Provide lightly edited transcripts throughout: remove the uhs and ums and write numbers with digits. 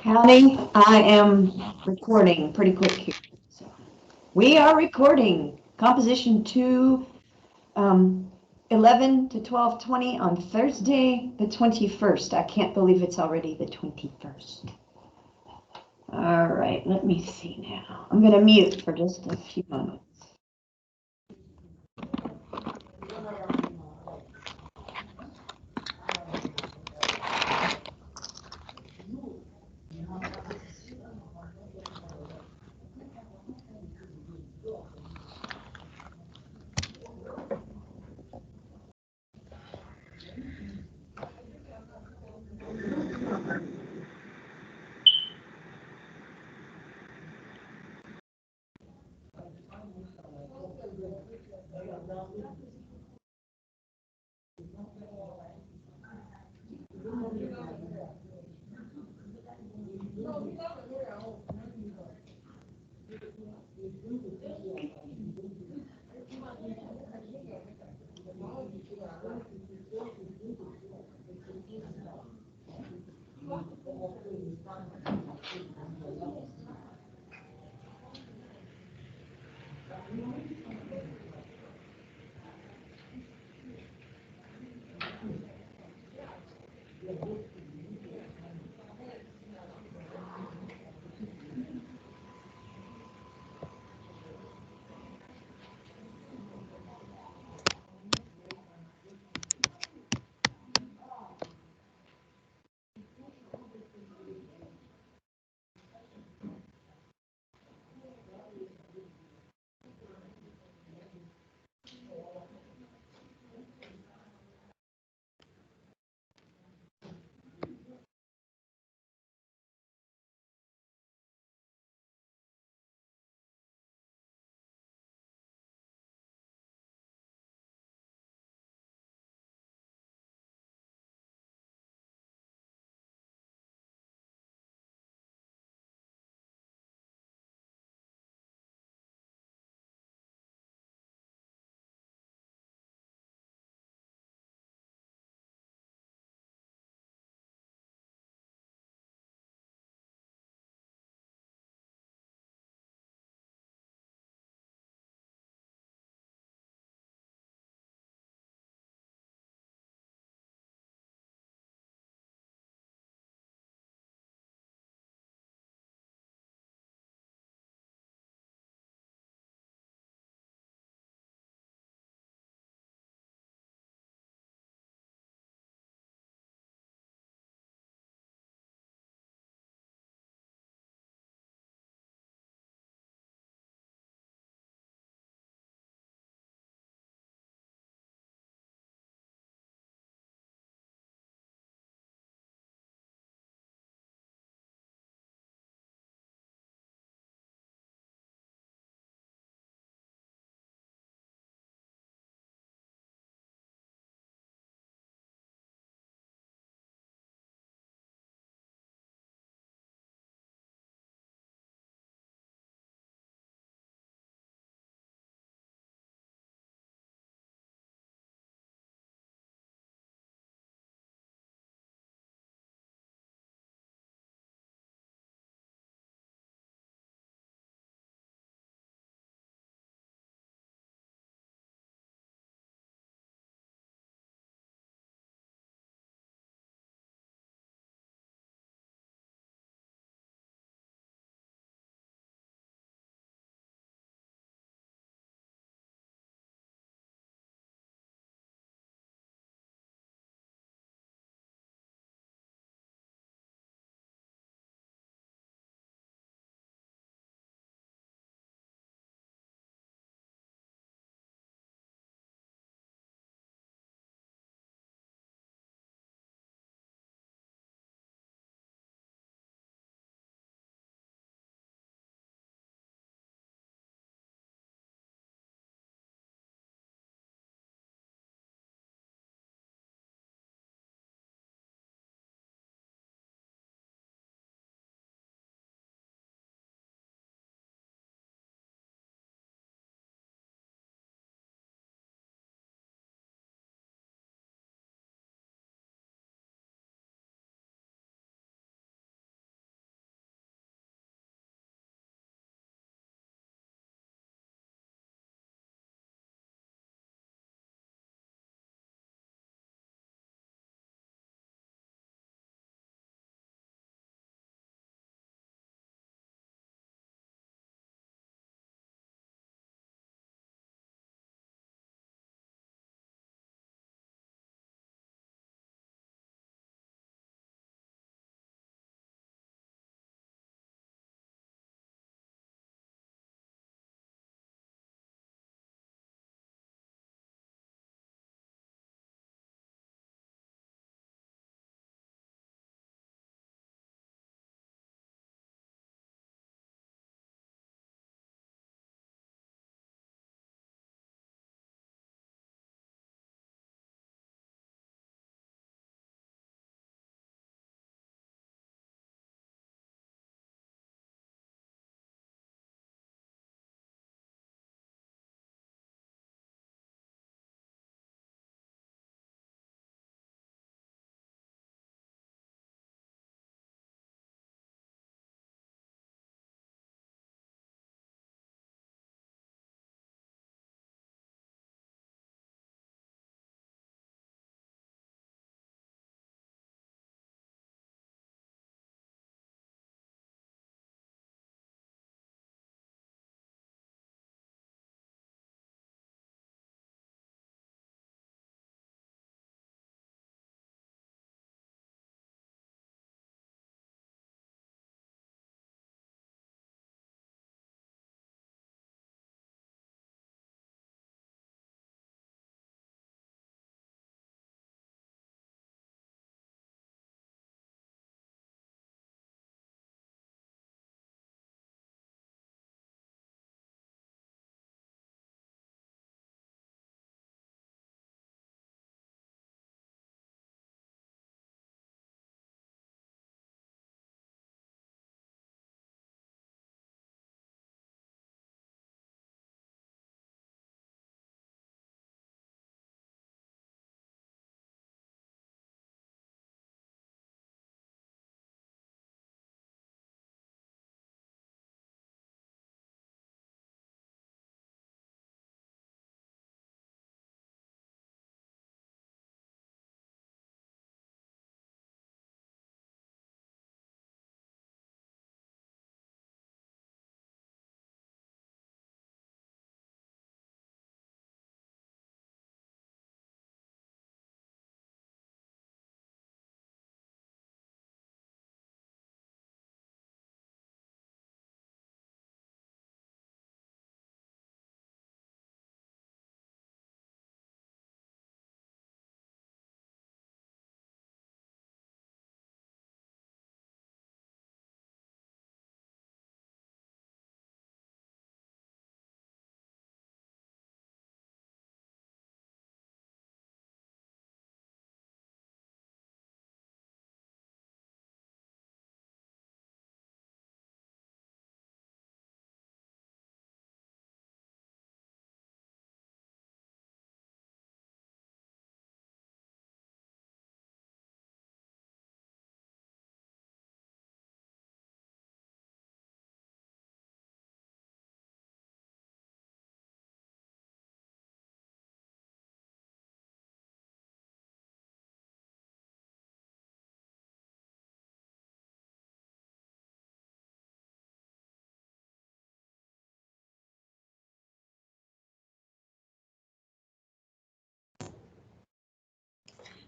Howdy, I am recording pretty quick here. So we are recording composition 2, 11 to 12:20 on Thursday, the 21st. I can't believe it's already the 21st. All right, let me see now. I'm going to mute for just a few moments.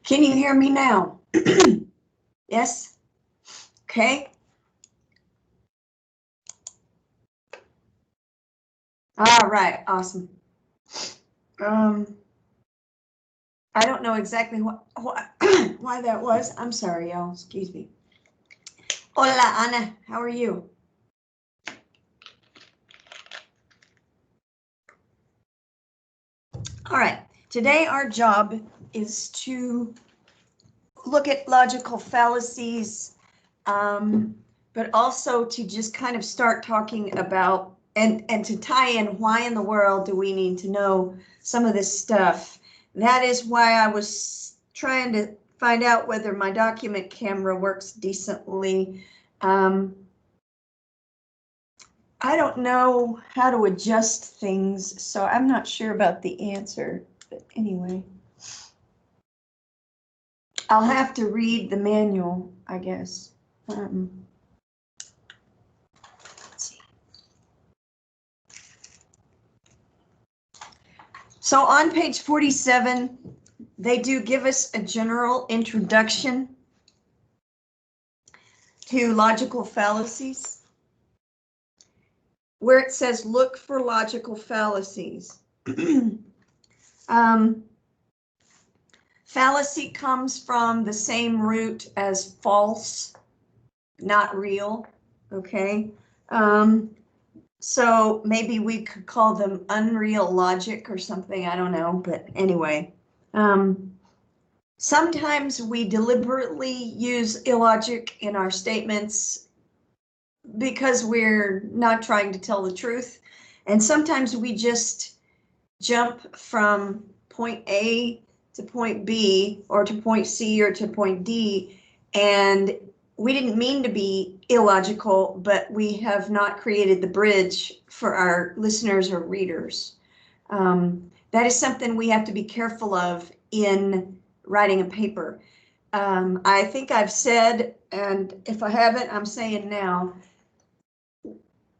Can you hear me now? Yes? Okay. All right, awesome. I don't know exactly why that was. I'm sorry, y'all. Excuse me. Hola, Ana. How are you? All right. Today our job is to look at logical fallacies, but also to just kind of start talking about and to tie in why in the world do we need to know some of this stuff. That is why I was trying to find out whether my document camera works decently. I don't know how to adjust things, so I'm not sure about the answer, but anyway. I'll have to read the manual, I guess. Let's see. So on page 47, they do give us a general introduction to logical fallacies, where it says, look for logical fallacies. Fallacy comes from the same root as false, not real, okay? So maybe we could call them unreal logic or something, I don't know, but anyway. Sometimes we deliberately use illogic in our statements because we're not trying to tell the truth. And sometimes we just jump from point A to point B or to point C or to point D, and we didn't mean to be illogical, but we have not created the bridge for our listeners or readers. That is something we have to be careful of in writing a paper. I think I've said, and if I haven't, I'm saying now,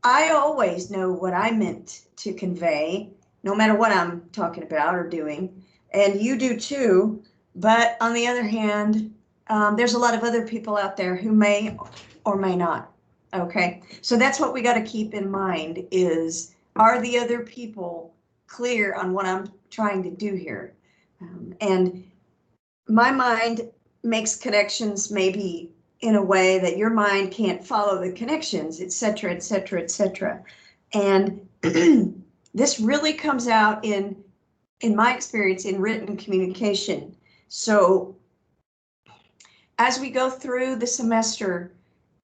I always know what I meant to convey, no matter what I'm talking about or doing, and you do too. But on the other hand, there's a lot of other people out there who may or may not. Okay, so that's what we got to keep in mind is, are the other people clear on what I'm trying to do here? And my mind makes connections maybe in a way that your mind can't follow the connections, et cetera, et cetera, et cetera. And this really comes out in my experience in written communication. So as we go through the semester,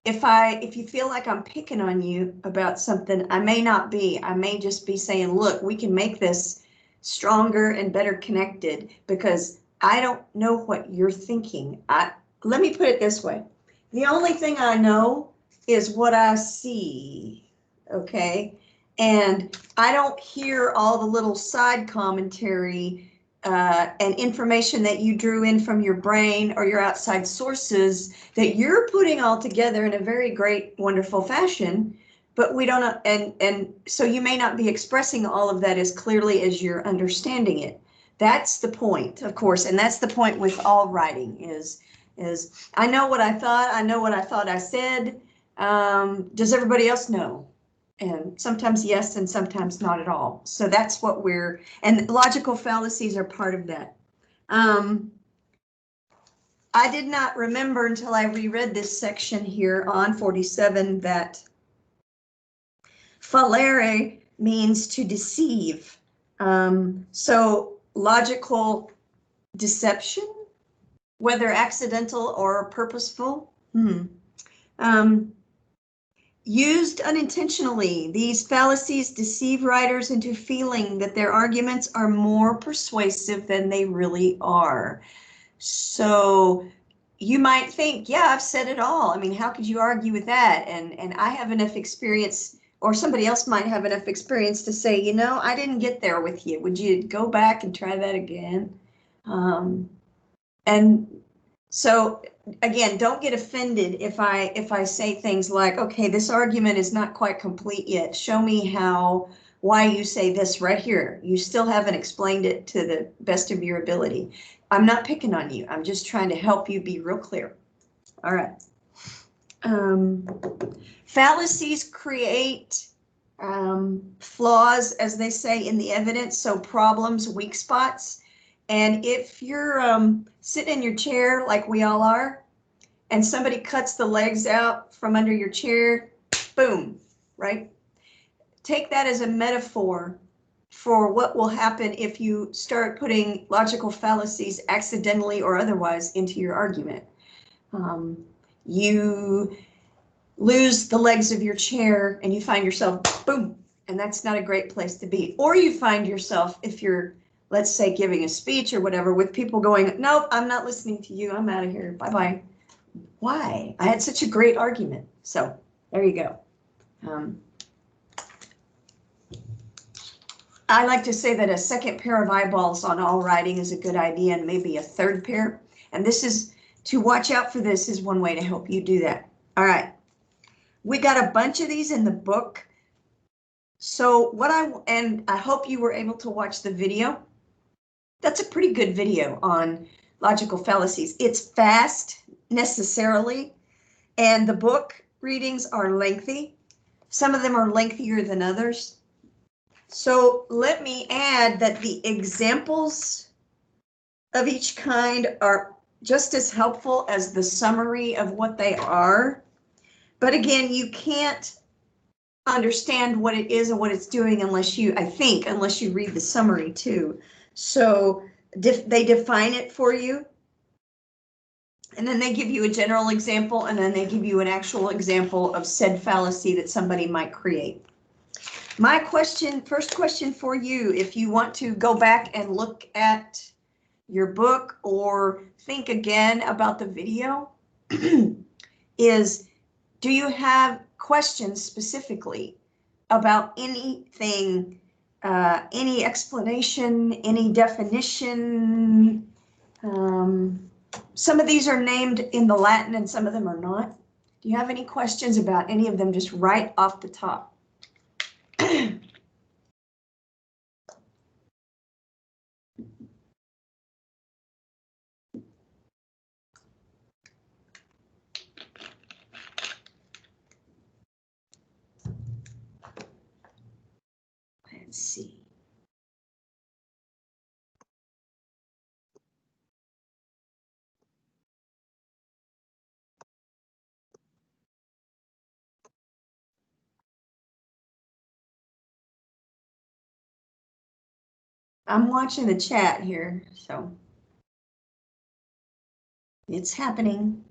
if you feel like I'm picking on you about something, I may not be. I may just be saying, look, we can make this stronger and better connected because I don't know what you're thinking. Let me put it this way. The only thing I know is what I see, okay? And I don't hear all the little side commentary and information that you drew in from your brain or your outside sources that you're putting all together in a very great, wonderful fashion, but we don't, and so you may not be expressing all of that as clearly as you're understanding it. That's the point, of course, and that's the point with all writing is I know what I thought I said. Does everybody else know? And sometimes yes, and sometimes not at all. So that's what and logical fallacies are part of that. I did not remember until I reread this section here on 47 that fallere means to deceive. So logical deception, whether accidental or purposeful. Used unintentionally, these fallacies deceive writers into feeling that their arguments are more persuasive than they really are. So you might think, yeah, I've said it all. I mean, how could you argue with that? And I have enough experience, or somebody else might have enough experience to say, you know, I didn't get there with you. Would you go back and try that again? And so again, don't get offended if I say things like, okay, this argument is not quite complete yet. Show me why you say this right here. You still haven't explained it to the best of your ability. I'm not picking on you. I'm just trying to help you be real clear. All right. Fallacies create flaws, as they say, in the evidence, so problems, weak spots. And if you're sitting in your chair like we all are, and somebody cuts the legs out from under your chair, boom, right? Take that as a metaphor for what will happen if you start putting logical fallacies accidentally or otherwise into your argument. You lose the legs of your chair and you find yourself, boom, and that's not a great place to be. Or you find yourself, if you're, let's say, giving a speech or whatever, with people going, nope, I'm not listening to you, I'm out of here, bye-bye. Why? I had such a great argument. So there you go. I like to say that a second pair of eyeballs on all writing is a good idea, and maybe a third pair. And this is, to watch out for this is one way to help you do that. All right. We got a bunch of these in the book. So and I hope you were able to watch the video. That's a pretty good video on logical fallacies. It's fast necessarily, and the book readings are lengthy. Some of them are lengthier than others. So let me add that the examples of each kind are just as helpful as the summary of what they are. But again, you can't understand what it is and what it's doing unless you, unless you read the summary too. So they define it for you, and then they give you a general example, and then they give you an actual example of said fallacy that somebody might create. My first question for you, if you want to go back and look at your book or think again about the video, is, do you have questions specifically about anything, any explanation, any definition? Some of these are named in the Latin and some of them are not. Do you have any questions about any of them, just right off the top? Let's see. I'm watching the chat here, so it's happening.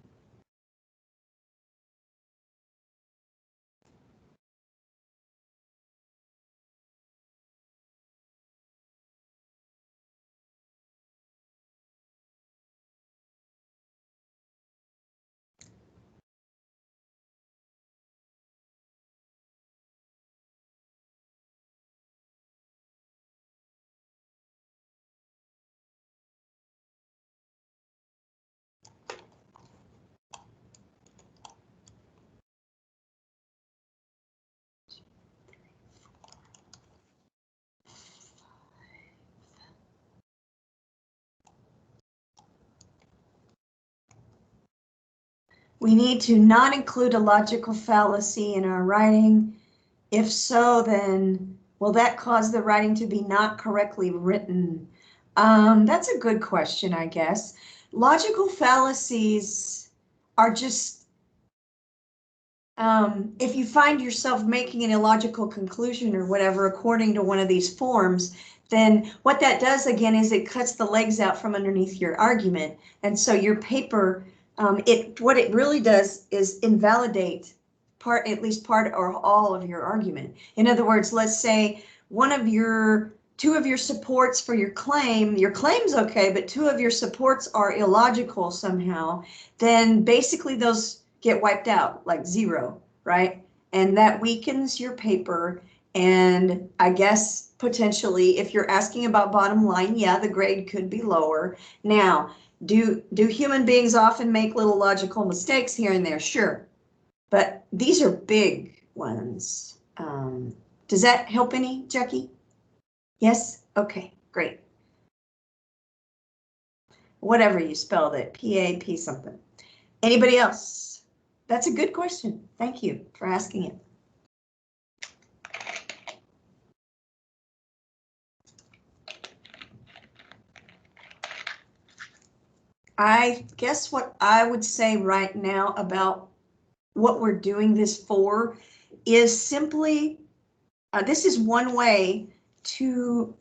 We need to not include a logical fallacy in our writing. If so, then will that cause the writing to be not correctly written? That's a good question, I guess. Logical fallacies are just, if you find yourself making an illogical conclusion or whatever according to one of these forms, then what that does again is it cuts the legs out from underneath your argument. And so your paper, what it really does is invalidate at least part or all of your argument. In other words, let's say two of your supports for your claim's okay, but two of your supports are illogical somehow, then basically those get wiped out, like zero, right? And that weakens your paper. And I guess potentially, if you're asking about bottom line, yeah, the grade could be lower. Now, do human beings often make little logical mistakes here and there? Sure. But these are big ones. Does that help any, Jackie? Yes? Okay, great. whatever you spelled it, P-A-P something. Anybody else? That's a good question. Thank you for asking it. I guess what I would say right now about what we're doing this for is simply, this is one way to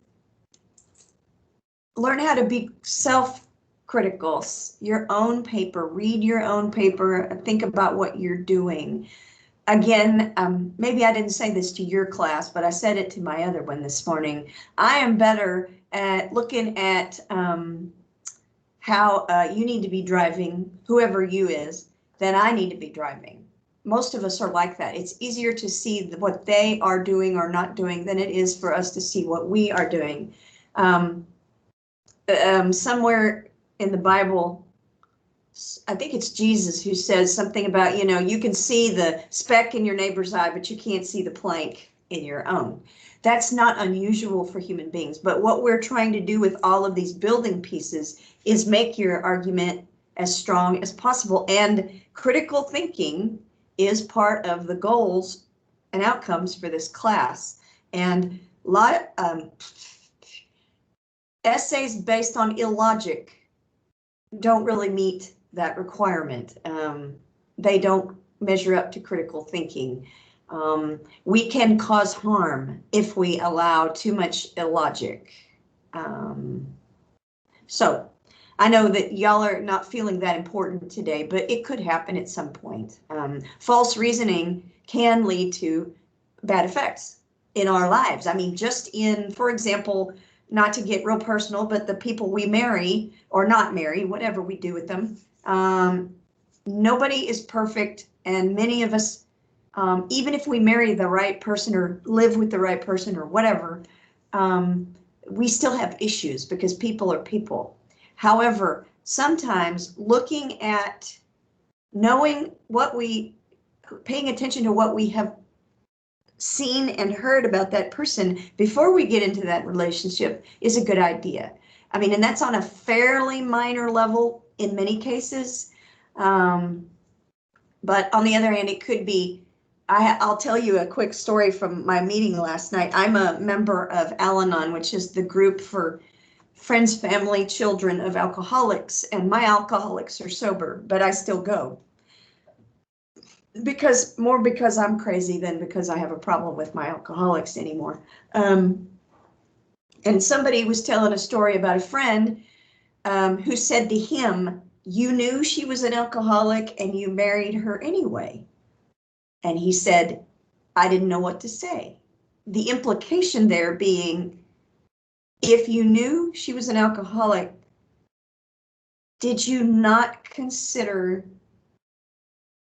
learn how to be self-critical. Your own paper, read your own paper, think about what you're doing. Again, maybe I didn't say this to your class, but I said it to my other one this morning. I am better at looking at how you need to be driving, whoever you is, than I need to be driving. Most of us are like that. It's easier to see what they are doing or not doing than it is for us to see what we are doing. Somewhere in the Bible, I think it's Jesus who says something about, you know, you can see the speck in your neighbor's eye, but you can't see the plank in your own. That's not unusual for human beings. But what we're trying to do with all of these building pieces is make your argument as strong as possible. And critical thinking is part of the goals and outcomes for this class. And essays based on illogic don't really meet that requirement. They don't measure up to critical thinking. We can cause harm if we allow too much illogic. So I know that y'all are not feeling that important today, but it could happen at some point. False reasoning can lead to bad effects in our lives. I mean, just in, for example, not to get real personal, but the people we marry or not marry, whatever we do with them, nobody is perfect. And many of us, even if we marry the right person or live with the right person or whatever, we still have issues because people are people. However, sometimes looking at knowing what paying attention to what we have seen and heard about that person before we get into that relationship is a good idea. I mean, and that's on a fairly minor level in many cases. But on the other hand, it could be, I'll tell you a quick story from my meeting last night. I'm a member of Al-Anon, which is the group for friends, family, children of alcoholics, and my alcoholics are sober, but I still go. More because I'm crazy than because I have a problem with my alcoholics anymore. And somebody was telling a story about a friend who said to him, "You knew she was an alcoholic and you married her anyway." And he said, "I didn't know what to say." The implication there being, if you knew she was an alcoholic, did you not consider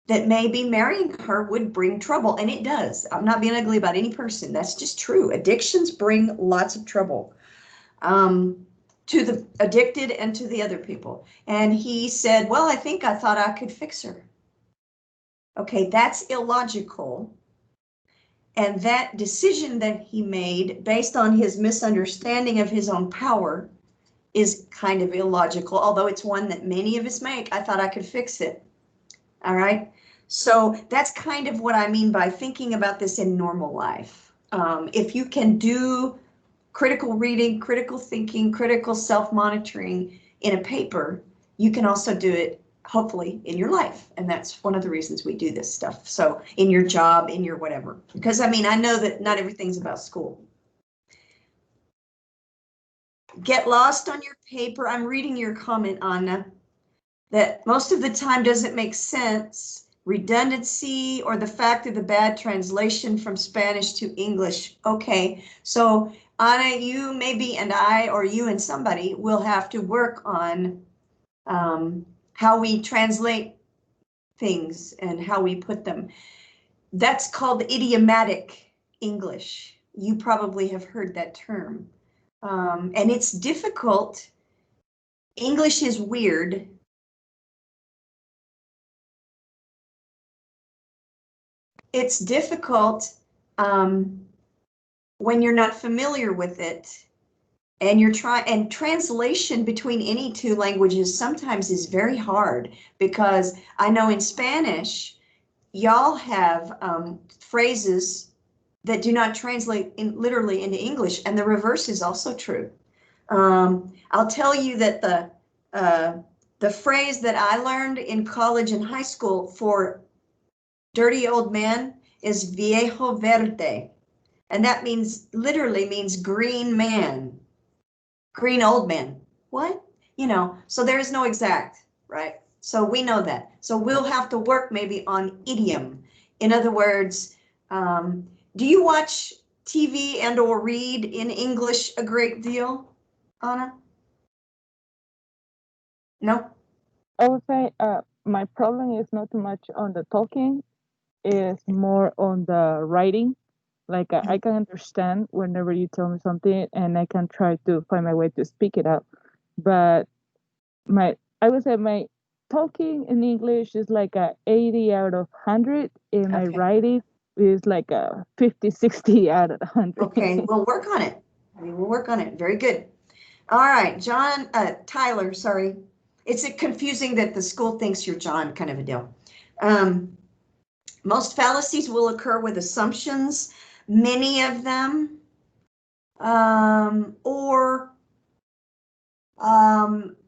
that maybe marrying her would bring trouble? And it does. I'm not being ugly about any person. That's just true. Addictions bring lots of trouble to the addicted and to the other people. And he said, "Well, I thought I could fix her." Okay, that's illogical. And that decision that he made based on his misunderstanding of his own power is kind of illogical, although it's one that many of us make. I thought I could fix it. All right. So that's kind of what I mean by thinking about this in normal life. If you can do critical reading, critical thinking, critical self-monitoring in a paper, you can also do it, hopefully, in your life. And that's one of the reasons we do this stuff. So in your job, in your whatever. Because, I mean, I know that not everything's about school. Get lost on your paper. I'm reading your comment, Anna, that most of the time doesn't make sense. Redundancy or the fact of the bad translation from Spanish to English. Okay, so Anna, you maybe and I, or you and somebody, will have to work on how we translate things and how we put them. That's called idiomatic English. You probably have heard that term. And it's difficult. English is weird. It's difficult when you're not familiar with it and you're trying, and translation between any two languages sometimes is very hard, because I know in Spanish, y'all have phrases that do not translate literally into English, and the reverse is also true. I'll tell you that the phrase that I learned in college and high school for dirty old man is viejo verde, and that literally means green man, green old man. What? You know, so there is no exact, right? So we know that. So we'll have to work maybe on idiom. In other words, do you watch TV and or read in English a great deal, Anna? No? I would say my problem is not too much on the talking, it's more on the writing. Like I can understand whenever you tell me something and I can try to find my way to speak it out. But I would say my talking in English is like a 80 out of 100 and my Okay. writing is like a 50, 60 out of 100. Okay, we'll work on it. We will work on it. Very good. All right, Tyler, sorry. It's confusing that the school thinks you're John, kind of a deal. Most fallacies will occur with assumptions, many of them,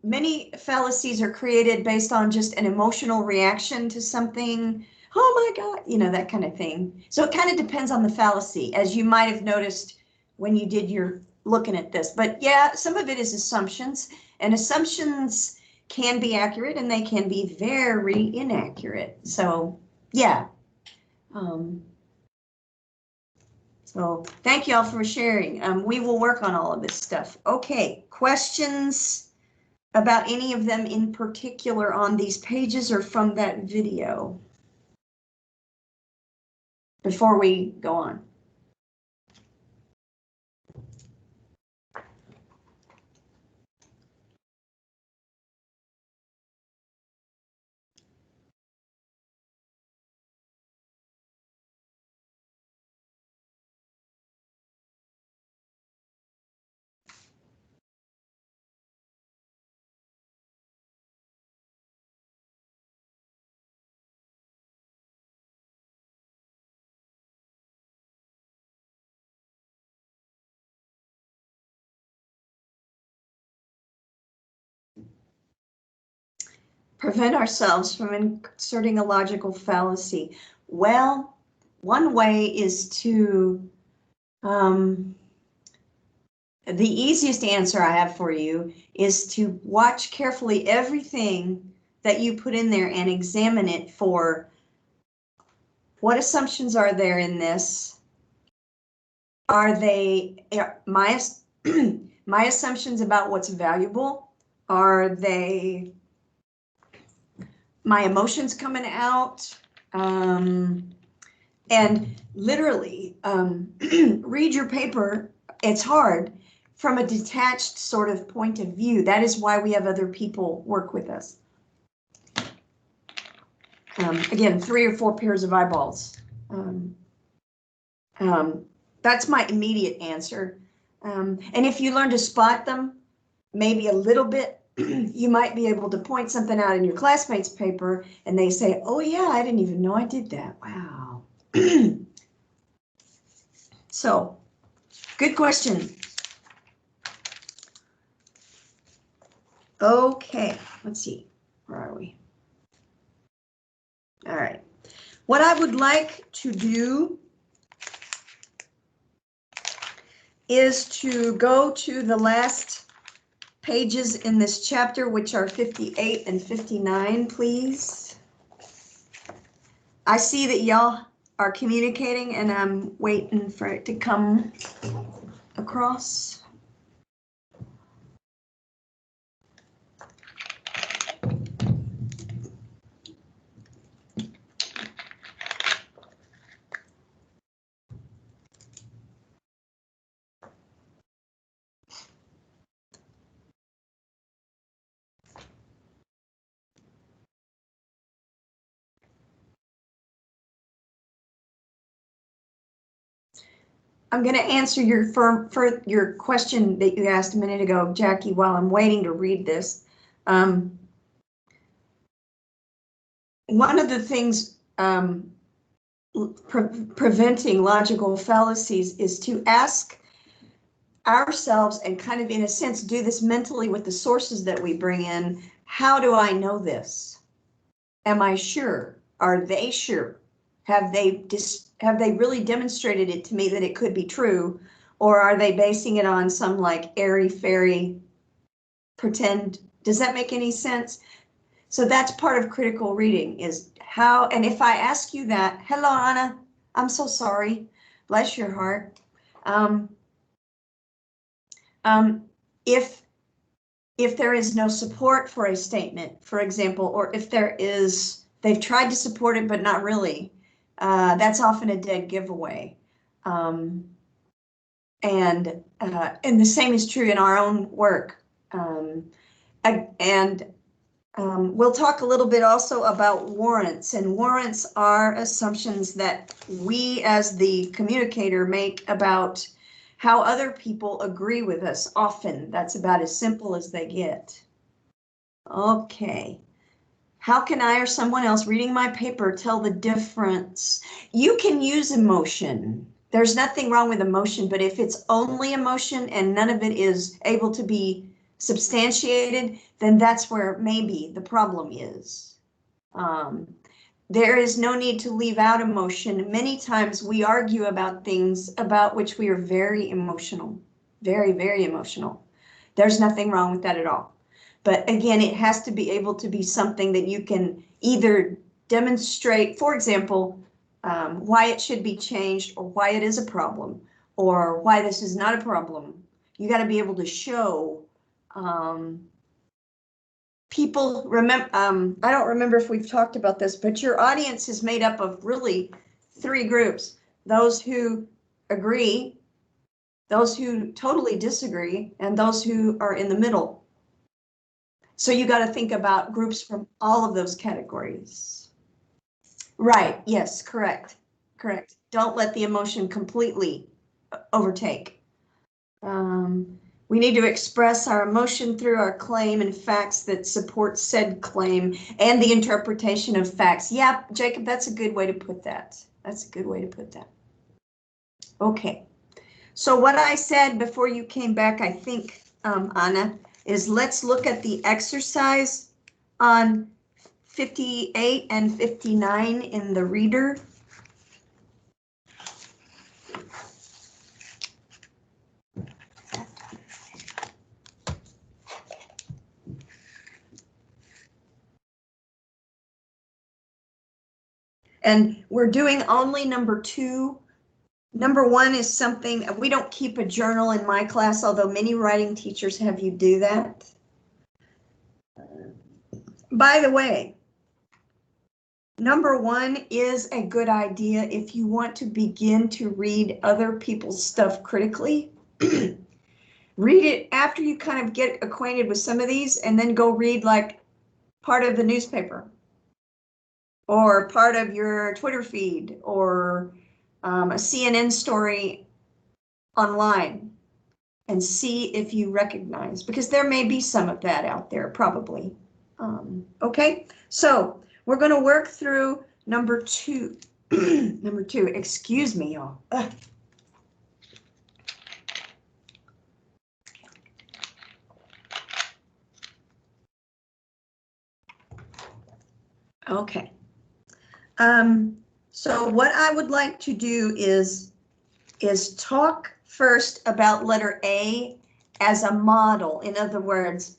many fallacies are created based on just an emotional reaction to something. Oh my God, you know, that kind of thing. So it kind of depends on the fallacy, as you might have noticed when you did your looking at this. But yeah, some of it is assumptions, and assumptions can be accurate and they can be very inaccurate. So yeah. So thank you all for sharing. We will work on all of this stuff. Okay, questions about any of them in particular on these pages or from that video before we go on? Prevent ourselves from inserting a logical fallacy. Well, one way is to, the easiest answer I have for you is to watch carefully everything that you put in there and examine it for what assumptions are there in this. Are they my assumptions about what's valuable? Are they my emotions coming out? And literally read your paper. It's hard from a detached sort of point of view. That is why we have other people work with us. Again, 3 or 4 pairs of eyeballs. That's my immediate answer. And if you learn to spot them, maybe a little bit, you might be able to point something out in your classmate's paper and they say, oh yeah, I didn't even know I did that. Wow. So, good question. Okay, let's see, where are we? All right, what I would like to do is to go to the last pages in this chapter, which are 58 and 59, please. I see that y'all are communicating and I'm waiting for it to come across. I'm going to answer for your question that you asked a minute ago, Jackie, while I'm waiting to read this. One of the things preventing logical fallacies is to ask ourselves and kind of, in a sense, do this mentally with the sources that we bring in. How do I know this? Am I sure? Are they sure? Have they really demonstrated it to me that it could be true? Or are they basing it on some like airy-fairy pretend? Does that make any sense? So that's part of critical reading, is how, and if I ask you that, hello, Anna, I'm so sorry, bless your heart. If there is no support for a statement, for example, or if there is, they've tried to support it, but not really, that's often a dead giveaway. And the same is true in our own work. We'll talk a little bit also about warrants, and warrants are assumptions that we as the communicator make about how other people agree with us. Often that's about as simple as they get. Okay. How can I or someone else reading my paper tell the difference? You can use emotion. There's nothing wrong with emotion, but if it's only emotion and none of it is able to be substantiated, then that's where maybe the problem is. There is no need to leave out emotion. Many times we argue about things about which we are very emotional, very, very emotional. There's nothing wrong with that at all. But again, it has to be able to be something that you can either demonstrate, for example, why it should be changed, or why it is a problem, or why this is not a problem. You got to be able to show people. Remember, I don't remember if we've talked about this, but your audience is made up of really 3 groups: those who agree, those who totally disagree, and those who are in the middle. So you got to think about groups from all of those categories. Right, yes, correct, correct. Don't let the emotion completely overtake. We need to express our emotion through our claim and facts that support said claim and the interpretation of facts. Yeah, Jacob, that's a good way to put that. That's a good way to put that. Okay, so what I said before you came back, I think, Anna, is let's look at the exercise on 58 and 59 in the reader. And we're doing only number 2. Number 1 is something, we don't keep a journal in my class, although many writing teachers have you do that. By the way, number 1 is a good idea if you want to begin to read other people's stuff critically. Read it after you kind of get acquainted with some of these, and then go read like part of the newspaper, or part of your Twitter feed, or a CNN story online, and see if you recognize, because there may be some of that out there, probably. Okay, so we're going to work through number 2. Number 2, excuse me, y'all. Okay. So what I would like to do is talk first about letter A as a model. In other words,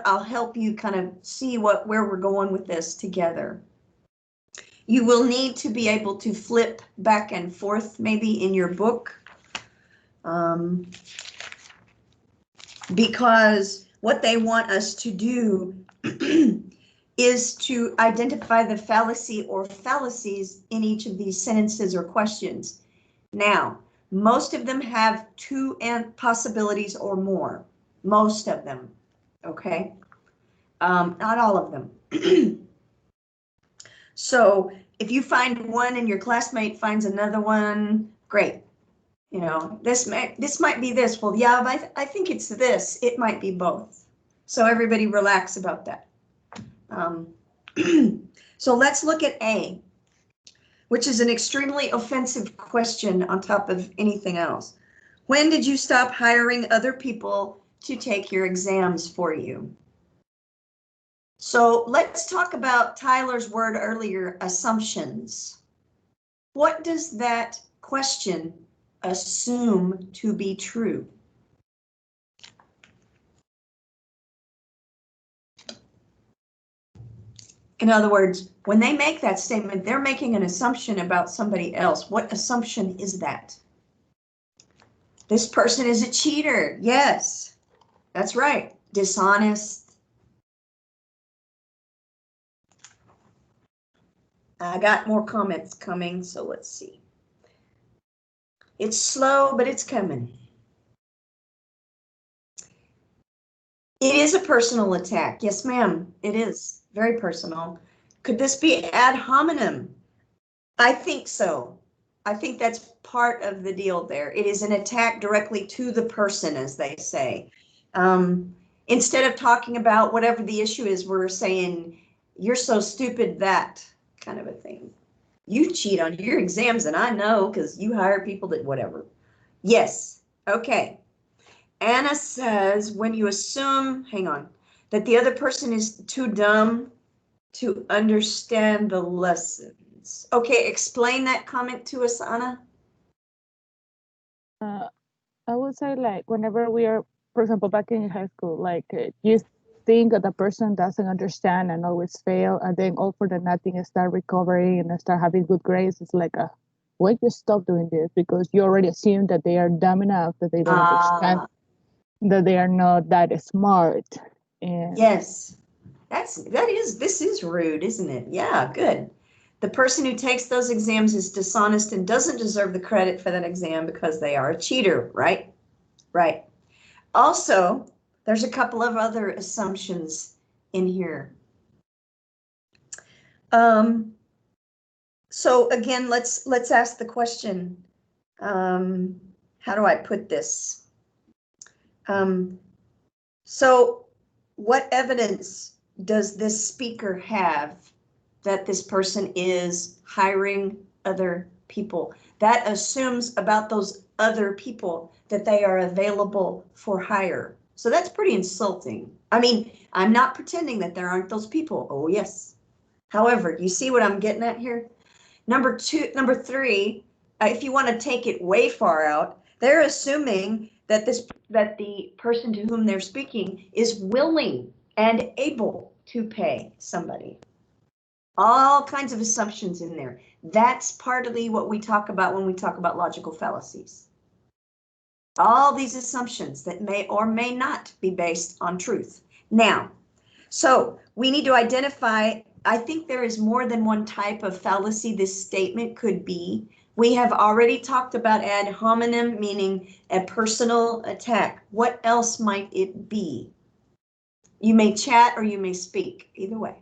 I'll help you kind of see where we're going with this together. You will need to be able to flip back and forth maybe in your book, because what they want us to do is to identify the fallacy or fallacies in each of these sentences or questions. Now, most of them have 2 possibilities or more. Most of them, okay? Not all of them. So if you find one and your classmate finds another one, great. You know, this might be this. Well, yeah, but I think it's this. It might be both. So everybody relax about that. So let's look at A, which is an extremely offensive question on top of anything else. When did you stop hiring other people to take your exams for you? So let's talk about Tyler's word earlier, assumptions. What does that question assume to be true? In other words, when they make that statement, they're making an assumption about somebody else. What assumption is that? This person is a cheater. Yes, that's right. Dishonest. I got more comments coming, so let's see. It's slow, but it's coming. It is a personal attack. Yes, ma'am, it is very personal. Could this be ad hominem? I think so. I think that's part of the deal there. It is an attack directly to the person, as they say. Instead of talking about whatever the issue is, we're saying, you're so stupid that kind of a thing. You cheat on your exams, and I know because you hire people that whatever. Yes. Okay. Anna says, when you assume, hang on, that the other person is too dumb to understand the lessons. Okay, explain that comment to us, Anna. I would say like whenever we are, for example, back in high school, like you think that the person doesn't understand and always fail, and then all for the nothing and start recovering and start having good grades. It's like a why you stop doing this because you already assume that they are dumb enough that they don't understand that they are not that smart. And Yes, this is rude, isn't it? Yeah, good. The person who takes those exams is dishonest and doesn't deserve the credit for that exam because they are a cheater, right? Right. Also, there's a couple of other assumptions in here. So again, let's ask the question. How do I put this? So what evidence does this speaker have that this person is hiring other people? That assumes about those other people that they are available for hire. So that's pretty insulting. I mean, I'm not pretending that there aren't those people. Oh, yes. However, you see what I'm getting at here? Number three, if you want to take it way far out, they're assuming that the person to whom they're speaking is willing and able to pay somebody. All kinds of assumptions in there. That's partly what we talk about when we talk about logical fallacies. All these assumptions that may or may not be based on truth. Now, so we need to identify, I think there is more than one type of fallacy this statement could be. We have already talked about ad hominem, meaning a personal attack. What else might it be? You may chat or you may speak, either way.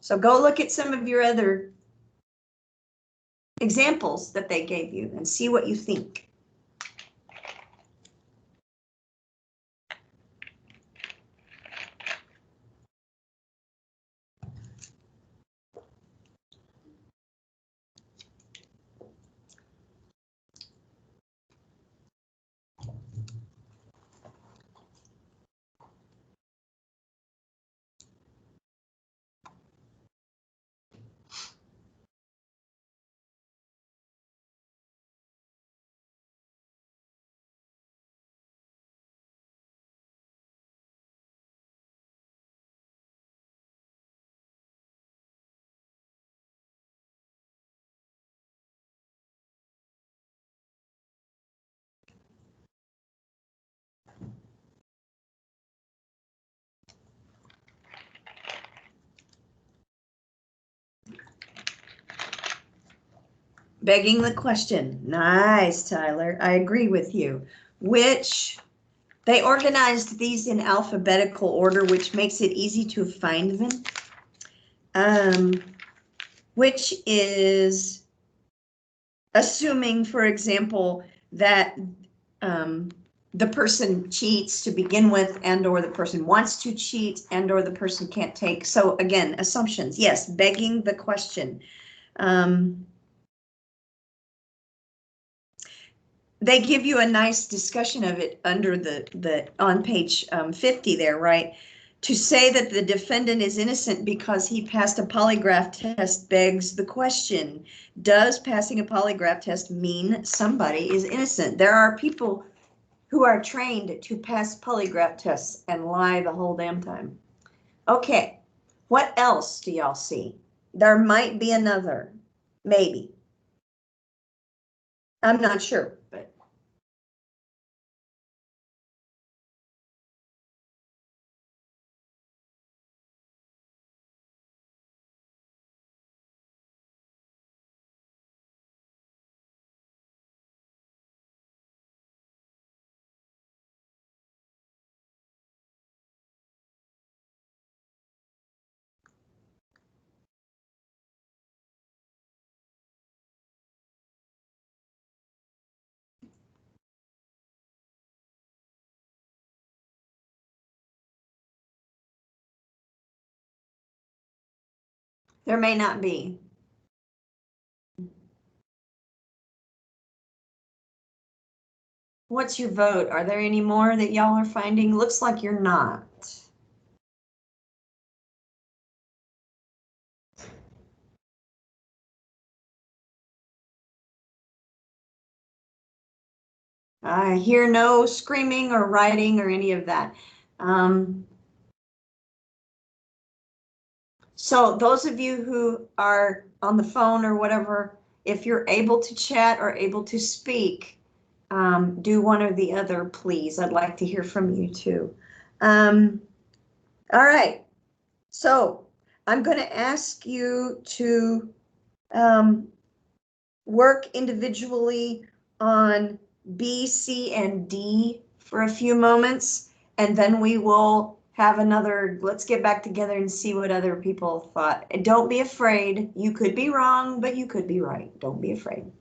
So go look at some of your other examples that they gave you and see what you think. Begging the question. Nice, Tyler. I agree with you. Which they organized these in alphabetical order, which makes it easy to find them. Which is assuming, for example, that the person cheats to begin with, and or the person wants to cheat, and or the person can't take. So again, assumptions. Yes, begging the question. They give you a nice discussion of it under the on page 50 there, right? To say that the defendant is innocent because he passed a polygraph test begs the question, does passing a polygraph test mean somebody is innocent? There are people who are trained to pass polygraph tests and lie the whole damn time. Okay, what else do y'all see? There might be another, maybe. I'm not sure, but. There may not be. What's your vote? Are there any more that y'all are finding? Looks like you're not. I hear no screaming or writing or any of that. So those of you who are on the phone or whatever, if you're able to chat or able to speak, do one or the other, please. I'd like to hear from you too. All right. So I'm going to ask you to work individually on B, C, and D for a few moments, and then we will have another, let's get back together and see what other people thought. And don't be afraid. You could be wrong, but you could be right. Don't be afraid.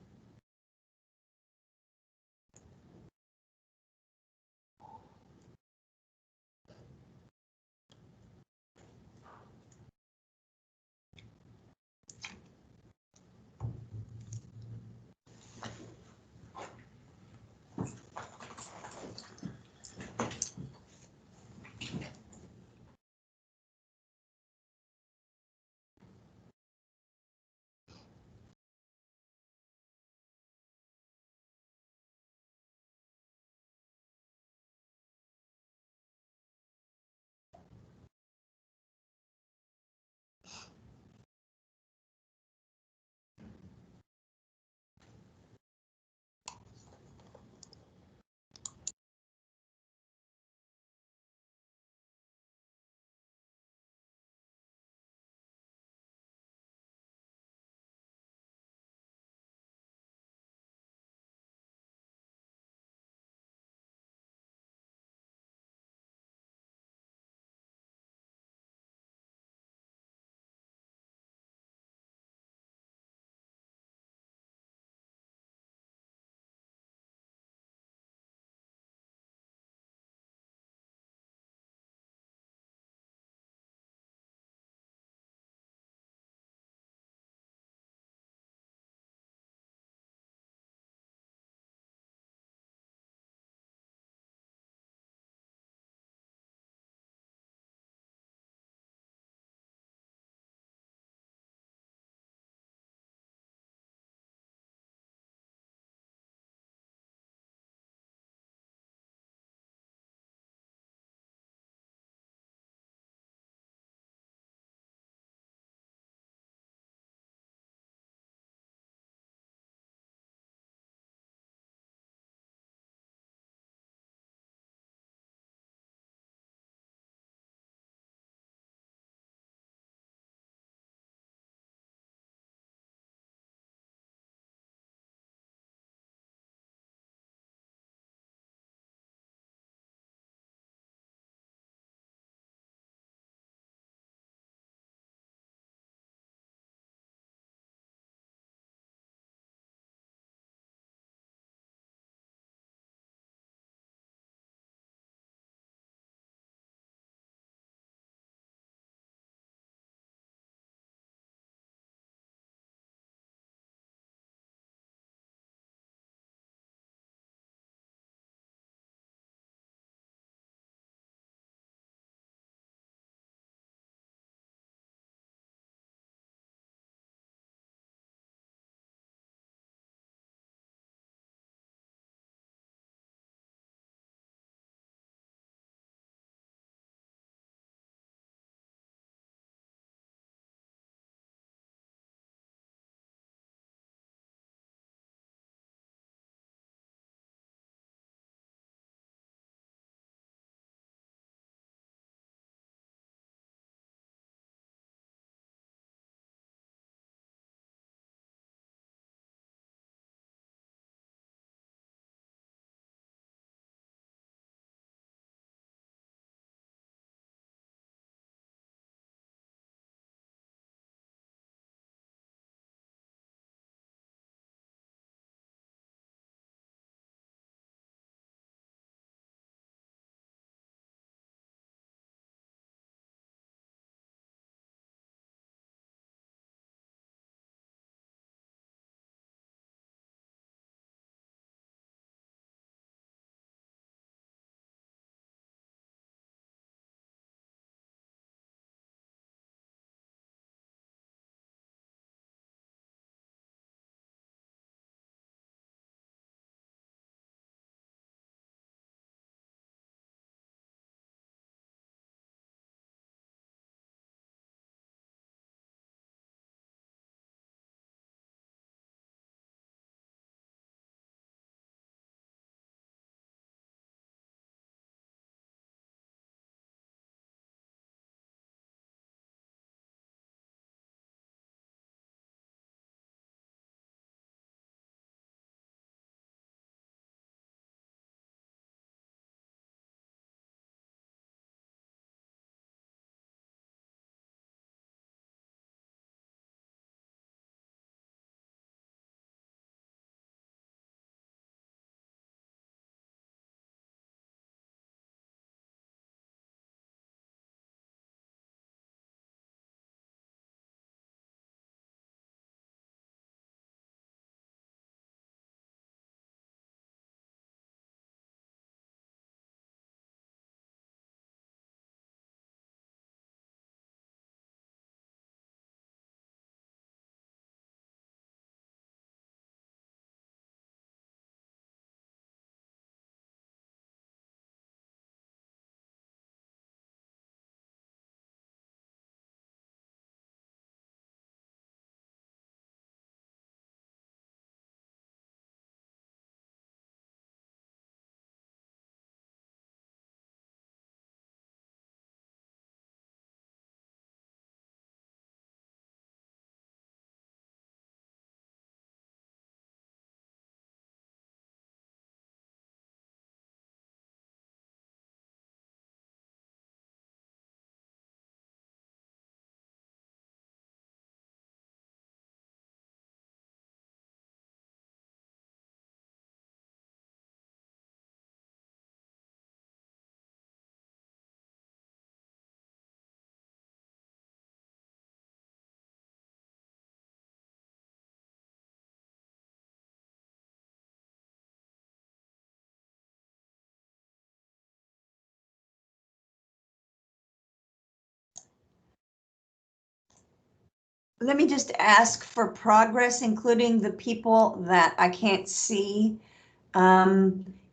let me just ask for progress, including the people that I can't see.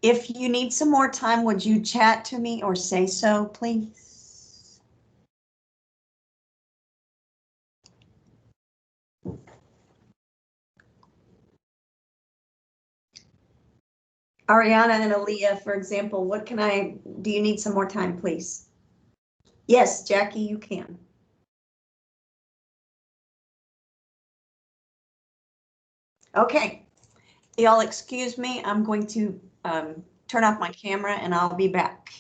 If you need some more time, would you chat to me or say so, please? Ariana and Aaliyah, for example, do you need some more time, please? Yes, Jackie, you can. Okay, y'all excuse me. I'm going to turn off my camera and I'll be back.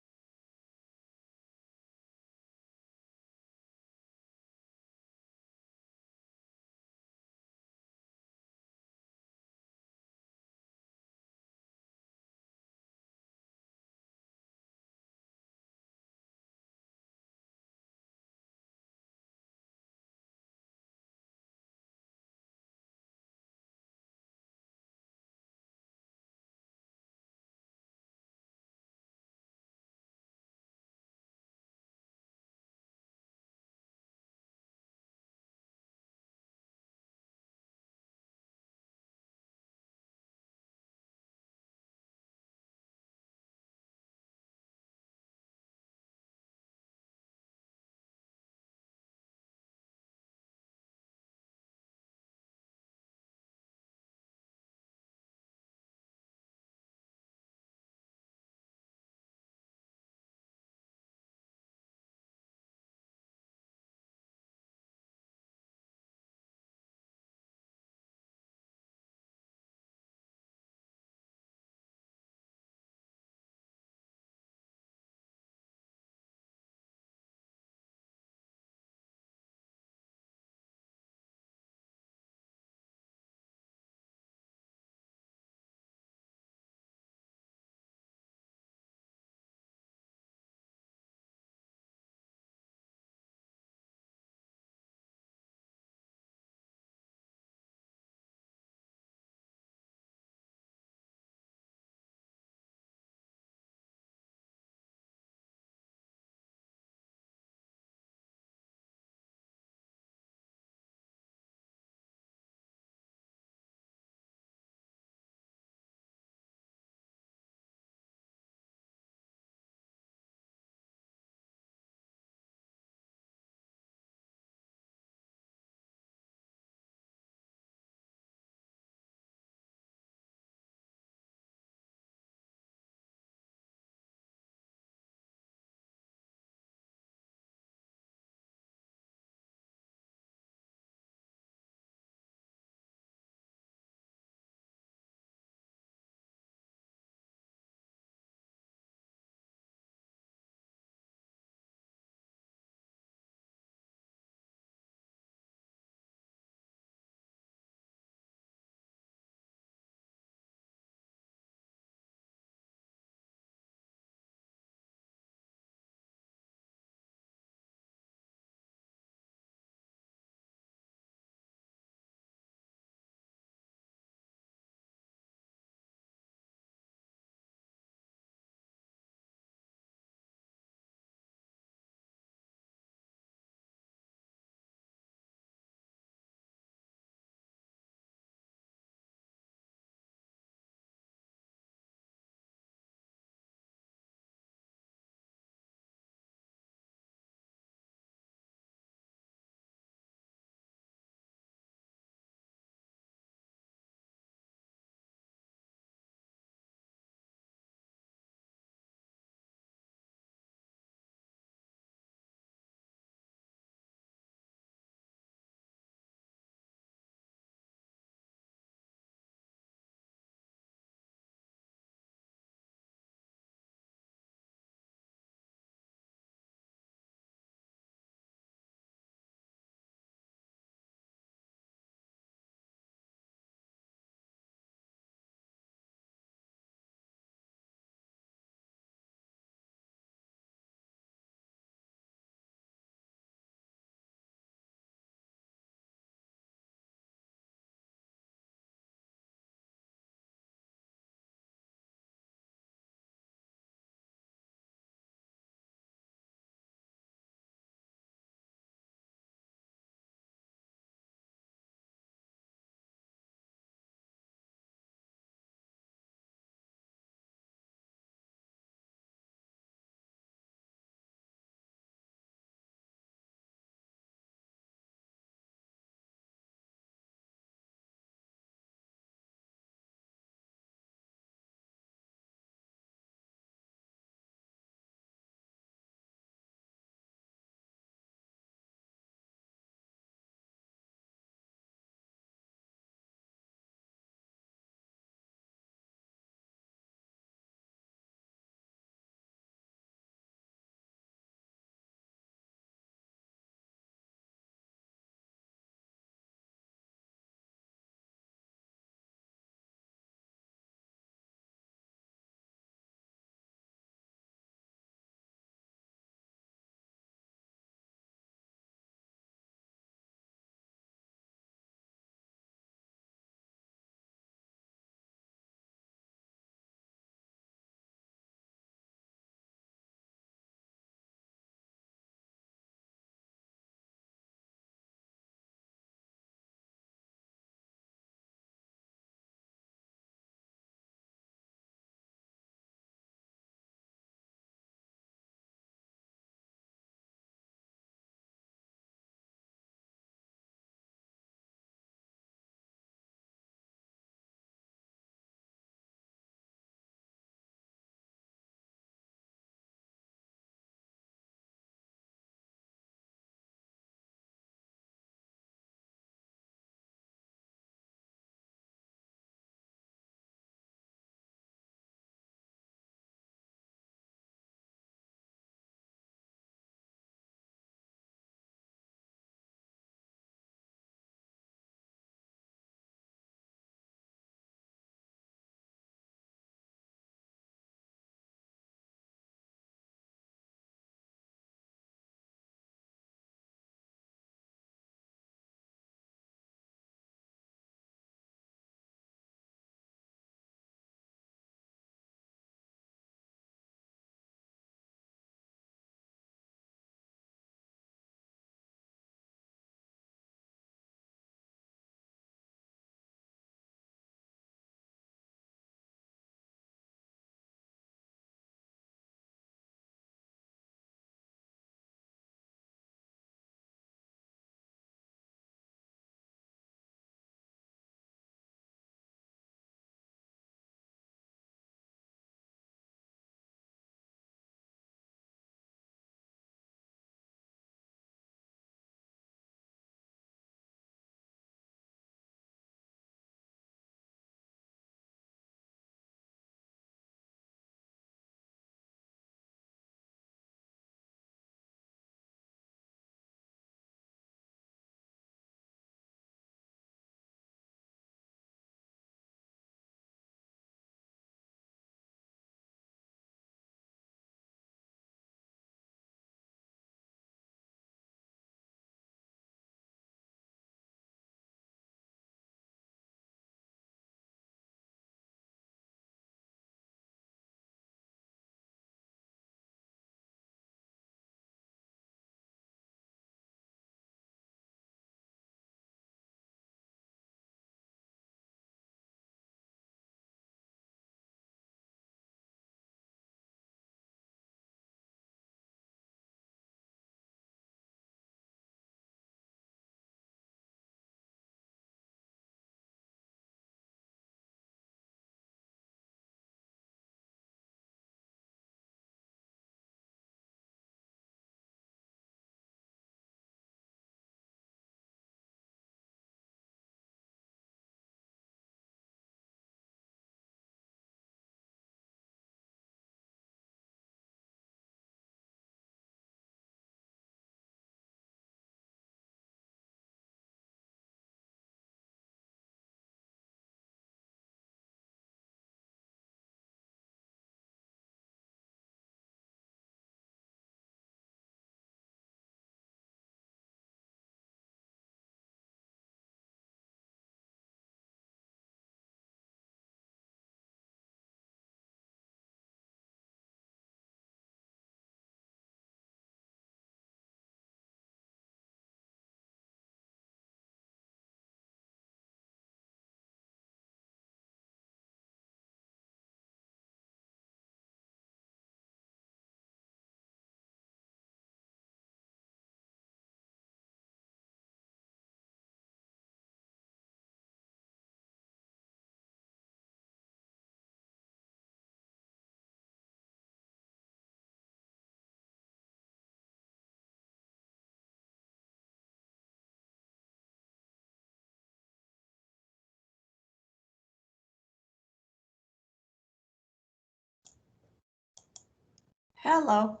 Hello.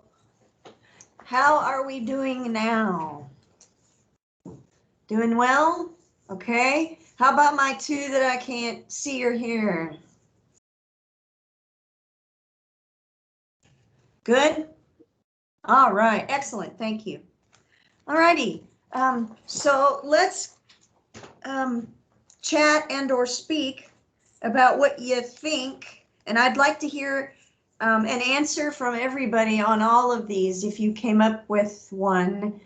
How are we doing now? Doing well? Okay. How about my two that I can't see or hear? Good? All right. Excellent. Thank you. All righty. So let's chat and or speak about what you think. And I'd like to hear an answer from everybody on all of these if you came up with one,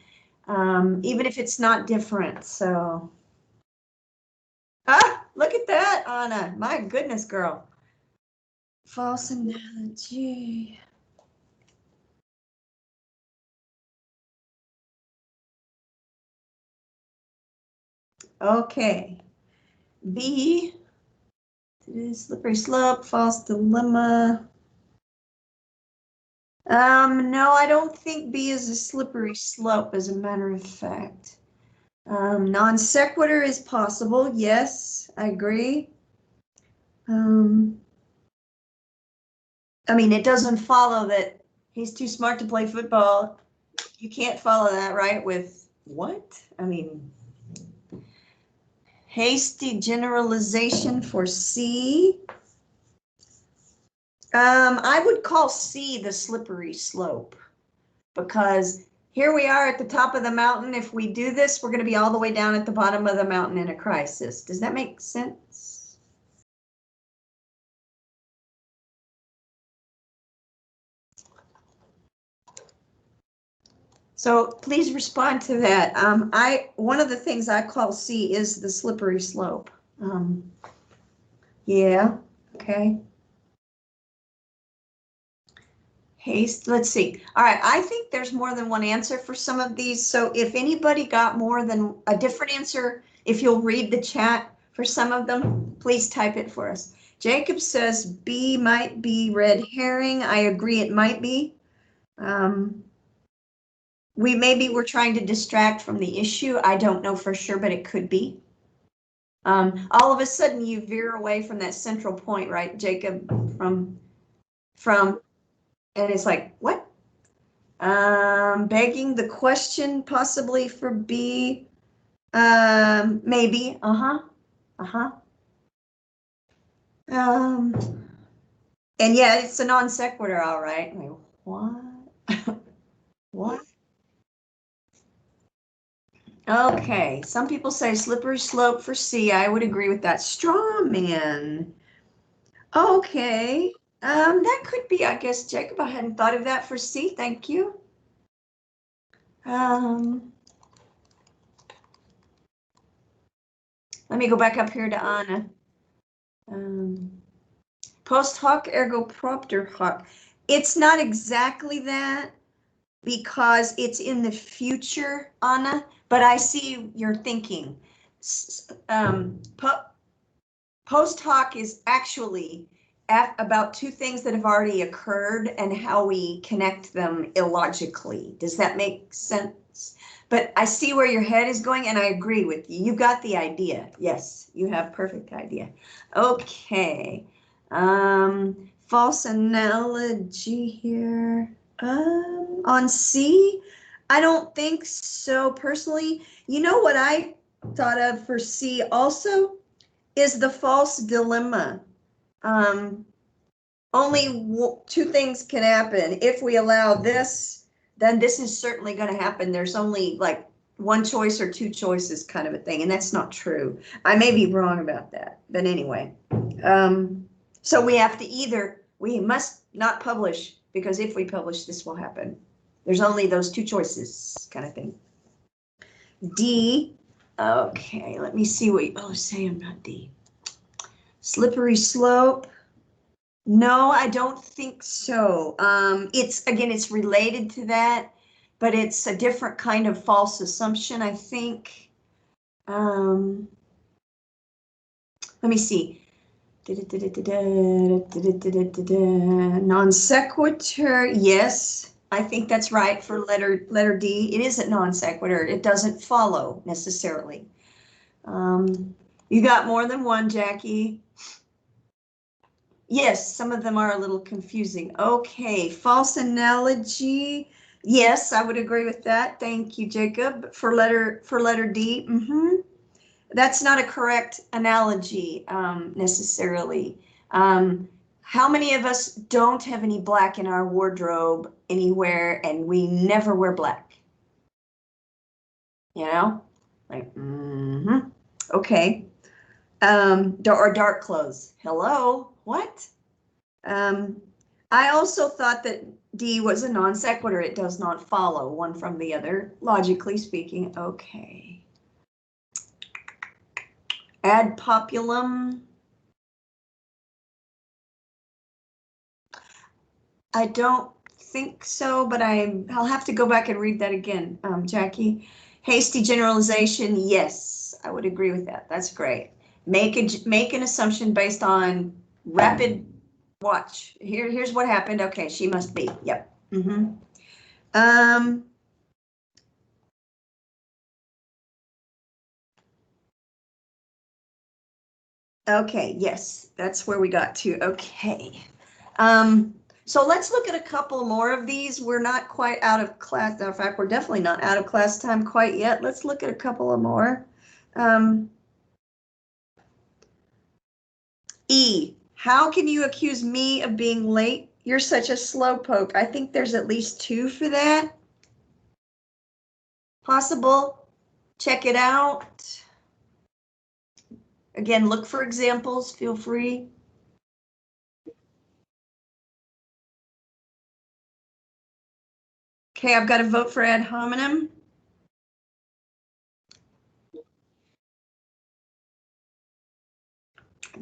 even if it's not different. So, look at that, Anna. My goodness, girl. False analogy. Okay. B, slippery slope, false dilemma. No, I don't think B is a slippery slope, as a matter of fact. Non sequitur is possible. Yes, I agree. I mean, it doesn't follow that he's too smart to play football. You can't follow that, right? With what? I mean, hasty generalization for C. I would call C the slippery slope, because here we are at the top of the mountain. If we do this, we're going to be all the way down at the bottom of the mountain in a crisis. Does that make sense? So please respond to that. One of the things I call C is the slippery slope. Yeah, okay. Haste, let's see. All right, I think there's more than one answer for some of these. So if anybody got more than a different answer, if you'll read the chat for some of them, please type it for us. Jacob says B might be red herring. I agree, it might be. We're trying to distract from the issue. I don't know for sure, but it could be. All of a sudden you veer away from that central point, right, Jacob? From, and it's like, what? Begging the question possibly for B. Maybe. And yeah, it's a non sequitur, all right. Like, what? What? Okay, some people say slippery slope for C. I would agree with that. Straw man. Okay. That could be, I guess, Jacob. I hadn't thought of that for C. Thank you. Let me go back up here to Anna. Post hoc ergo propter hoc. It's not exactly that, because it's in the future, Anna, but I see your thinking. Post hoc is actually about two things that have already occurred and how we connect them illogically. Does that make sense? But I see where your head is going, and I agree with you. You got the idea. Yes, you have perfect idea. Okay. False analogy here. On C, I don't think so personally. You know what I thought of for C also is the false dilemma. Only two things can happen. If we allow this, then this is certainly going to happen. There's only like one choice or two choices kind of a thing, and that's not true. I may be wrong about that, but anyway. So we must not publish, because if we publish, this will happen. There's only those two choices kind of thing. D, okay, let me see what you say about D. Slippery slope. No, I don't think so. It's related to that, but it's a different kind of false assumption, I think. Let me see. Non sequitur, yes, I think that's right for letter D. It is a non sequitur. It doesn't follow necessarily. You got more than one, Jackie. Yes, some of them are a little confusing. Okay, false analogy. Yes, I would agree with that. Thank you, Jacob, for letter D. That's not a correct analogy necessarily. How many of us don't have any black in our wardrobe anywhere and we never wear black? You know, like, okay. Or dark clothes. Hello, what? I also thought that D was a non sequitur. It does not follow one from the other, logically speaking. Okay. Ad populum. I don't think so, but I'll have to go back and read that again, Jackie. Hasty generalization, yes, I would agree with that. That's great. Make an assumption based on rapid watch. Here's what happened. Okay, she must be. Yep. Okay, yes, that's where we got to. Okay. So let's look at a couple more of these. We're not quite out of class. In fact, we're definitely not out of class time quite yet. Let's look at a couple of more. E, how can you accuse me of being late? You're such a slowpoke. I think there's at least 2 for that. Possible. Check it out. Again, look for examples. Feel free. Okay, I've got a vote for ad hominem.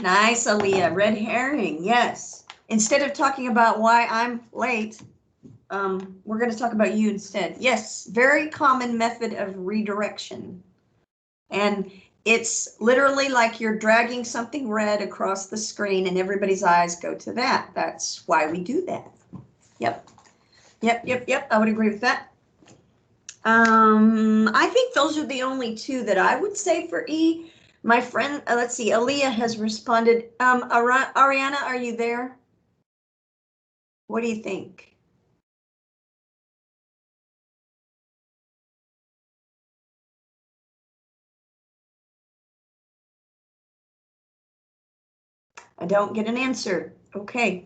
Nice, Aaliyah. Red herring, yes. Instead of talking about why I'm late, we're going to talk about you instead. Yes, very common method of redirection. And it's literally like you're dragging something red across the screen and everybody's eyes go to that. That's why we do that. Yep. I would agree with that. I think those are the only 2 that I would say for E. My friend, let's see, Aaliyah has responded. Ariana, are you there? What do you think? I don't get an answer. Okay.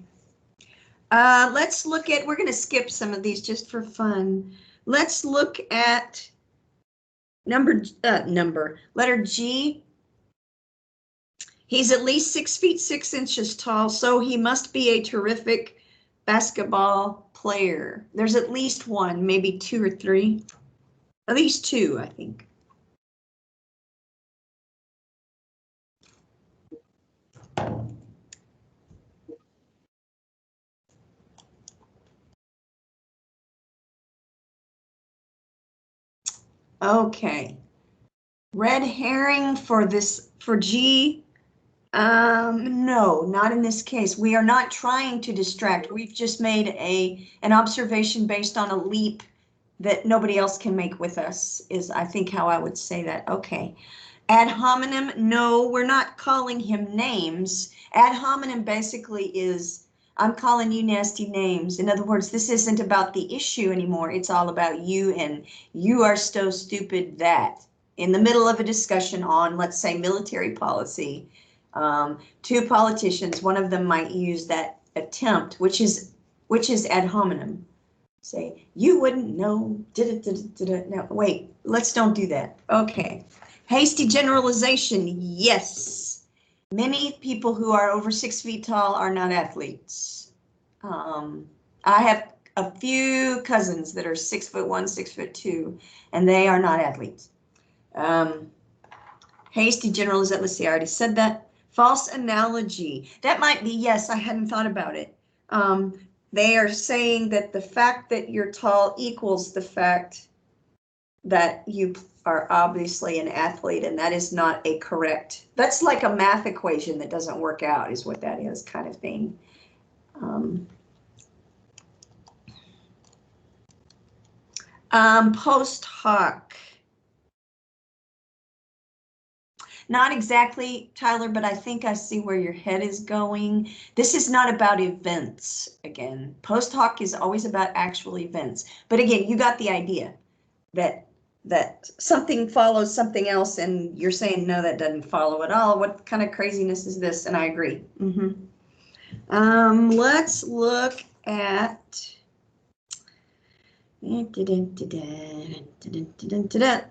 Let's look at, we're going to skip some of these just for fun. Let's look at letter G. He's at least 6 feet 6 inches tall, so he must be a terrific basketball player. There's at least 1, maybe 2 or 3. At least 2, I think. Okay. Red herring for G. No, not in this case. We are not trying to distract. We've just made an observation based on a leap that nobody else can make with us, is I think how I would say that. Okay. Ad hominem, no, we're not calling him names. Ad hominem basically is, I'm calling you nasty names. In other words, this isn't about the issue anymore. It's all about you and you are so stupid that. In the middle of a discussion on, let's say, military policy, 2 politicians, one of them might use that attempt, which is ad hominem. Say, you wouldn't know. No, wait, let's don't do that. Okay. Hasty generalization, yes. Many people who are over 6 feet tall are not athletes. I have a few cousins that are 6'1", 6'2", and they are not athletes. Hasty generalization, let's see, I already said that. False analogy, that might be, yes, I hadn't thought about it. They are saying that the fact that you're tall equals the fact that you are obviously an athlete, and that is not a correct, that's like a math equation that doesn't work out, is what that is, kind of thing. Post hoc. Not exactly, Tyler, but I think I see where your head is going. This is not about events again. Post hoc is always about actual events. But again, you got the idea that something follows something else, and you're saying, no, that doesn't follow at all. What kind of craziness is this? And I agree. Let's look at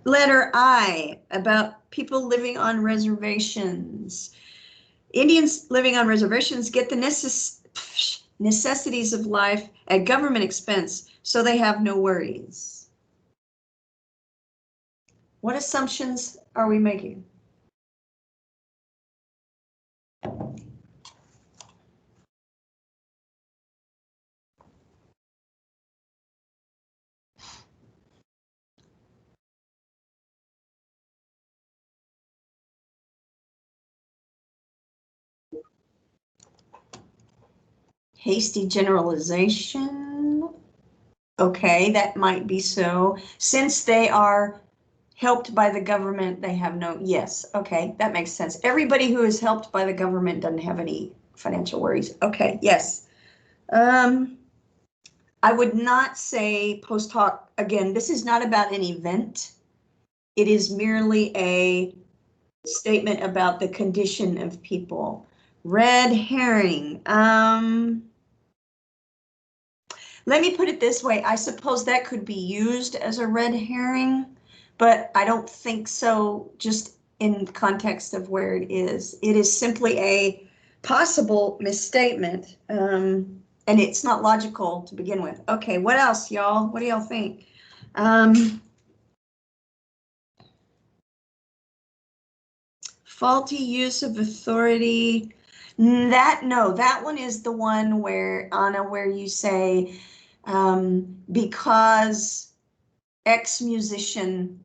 letter I, about people living on reservations. Indians living on reservations get the necessities of life at government expense, so they have no worries. What assumptions are we making? Hasty generalization. Okay, that might be so. Since they are helped by the government, they have no, yes, okay, that makes sense. Everybody who is helped by the government doesn't have any financial worries. Okay, yes. I would not say post hoc, again, this is not about an event. It is merely a statement about the condition of people. Red herring. Let me put it this way. I suppose that could be used as a red herring, but I don't think so, just in context of where it is. It is simply a possible misstatement, and it's not logical to begin with. Okay, what else, y'all? What do y'all think? Faulty use of authority. That one is the one where, Anna, where you say, because X musician